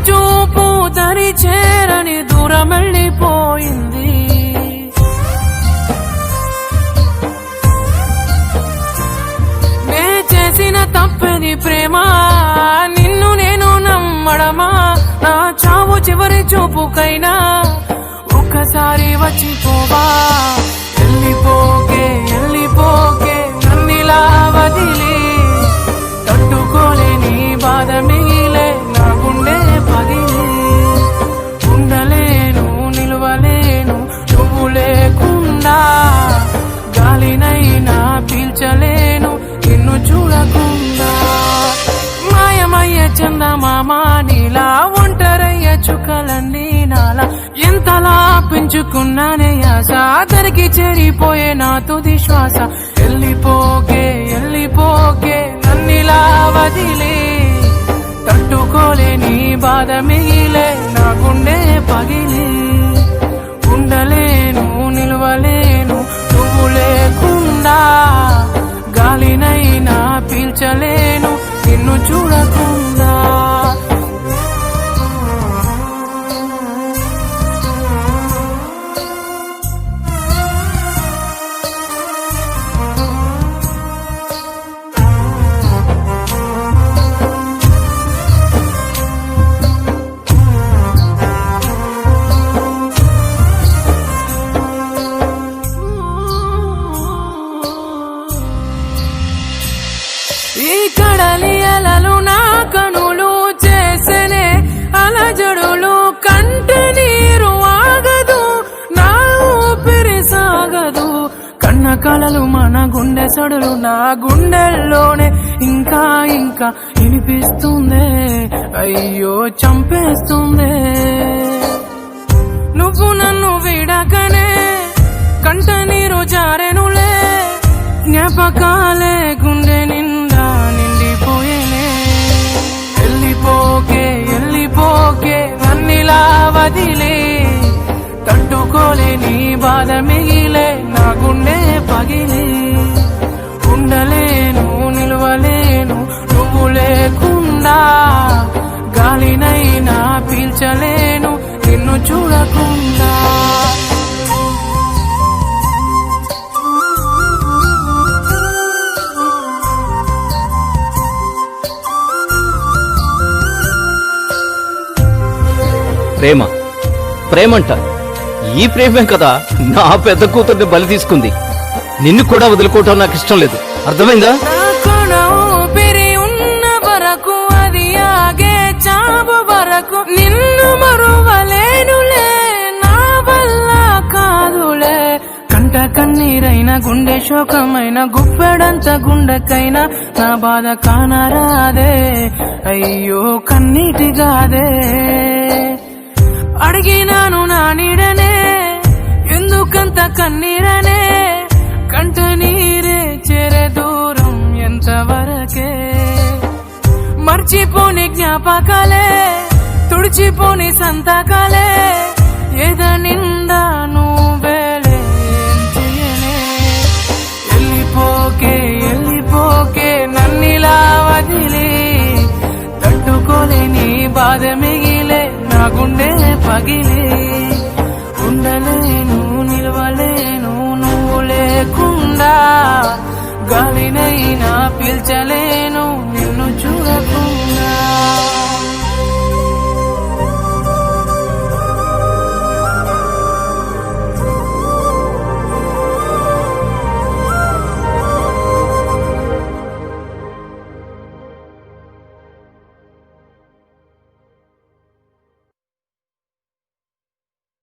చూపు దరి చేరని దూరం వెళ్ళిపోయింది. నే చేసిన తప్పని ప్రేమ, నిన్ను నేను నమ్మడమా? నా చావు చివరి చూపుకైనా ఒక్కసారి వచ్చిపోవా. వెళ్ళిపోకే వెళ్ళిపోకే నన్నిలా వదిలి, తట్టుకోలేని బాధ మిగిలే నా గుండె పగిలి. ఉండలేను నిలవలేను నువ్వు లేకుండా, గాలినైనా పీల్చలేను నిన్ను చూడకుండా. మాయమయ్య చందమామ నీలా, ఒంటరయ్య చుక్కలన్నీ నాలా. ఎంతలా పెంచుకున్నానే ఆశ, దరికి చేరిపోయే నా తుది శ్వాస. వెళ్ళిపోకే వెళ్ళిపోకే నన్నిలా వదిలే, తట్టుకోలేని బాధ మిగిలే నా గుండె పగిలి. ఉండలేను నిలవలేను నువ్వు లేకుండా, గాలినైనా పీల్చలేను నిన్ను చూడకుండా. ఈ కడలి అలలు నా కనులు చేసనే అలజడులు, కంట నీరు ఆగదు నా ఊపిరి సాగదు. కన్న కలలు మన గుండె సడులు నా గుండెల్లోనే ఇంకా ఇంకా వినిపిస్తుందే, అయ్యో చంపేస్తుందే. నువ్వు నన్ను విడకనే కంట నీరు జారెనులే, జ్ఞాపకాలే గుండె నిండా నిండిపోయేనే. వెళ్ళిపోకే వెళ్ళిపోకే నన్నిలా వదిలే, తట్టుకోలేని బాధ మిగిలే నా గుండె పగిలి. ఉండలేను నిలవలేను నువ్వు లేకుండా, గాలినైనా పీల్చలేను నిన్ను చూడకుండా. ప్రేమ ప్రేమంట, ఈ ప్రేమే కదా నా పెద్ద కూతుర్ని బలి తీసుకుంది. నిన్ను కూడా వదులుకోవటం నాకు ఇష్టం లేదు, అర్థమైందా? ఉన్న వరకు అది ఆగే చావు వరకు నిన్ను మరువలేనులే, నా వల్ల కాదులే. కంట కన్నీరైన గుండె శోకమైన గుప్పెడంత గుండెకైనా నా బాధ కానరాదే, అయ్యో కన్నీటిగాదే. అడిగినాను నా నీడనే ఎందుకంత కన్నీరనే, కంట నీరే చేరే దూరం ఎంతవరకే. మర్చిపోని జ్ఞాపకాలే తుడిచిపోని సంతకాలే, ఏద నిండా నువ్వేలే ఏం చెయ్యనే. వెళ్ళిపోకే వెళ్ళిపోకే నన్నిలా వదిలి, తట్టుకోలేని బాధ మిగిలే నా గుండె పగిలి. ఉండలేను నిలవలేను నువ్వు లేకుండా, గాలినైనా పీల్చలేను